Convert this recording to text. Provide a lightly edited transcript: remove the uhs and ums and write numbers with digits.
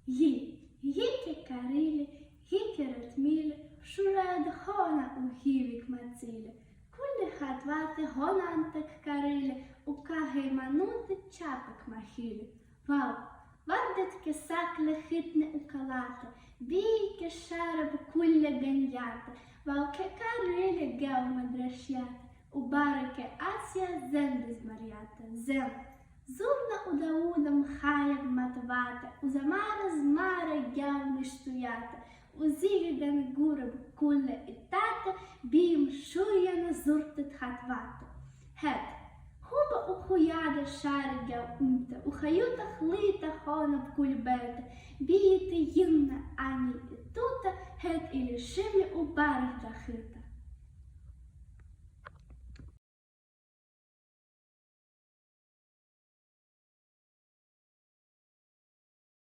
Гіки карили, гіки ретміли, шуред гона у гівік мацілі. Кулі хатвати гонантик карили, у кагейманути чапик махілі. Вау! Вардетке сакле хитне укалате, бійке шареб кулля ганьяте, вауке кариле гев мадрашяте, у барике Асія зендес мар'яте, зем. Зурна удаудам хаєв матвате, у замара змаре гев миштуяте, у зігідан гуреб кулля і тате, бієм шур'яна зуртет хатвате. Хет. Хуба у хуяда шаригя умта, у хаютах лита хоноб кульбета, бієте їмна ані і тута, гет і лишимі у барих дахита.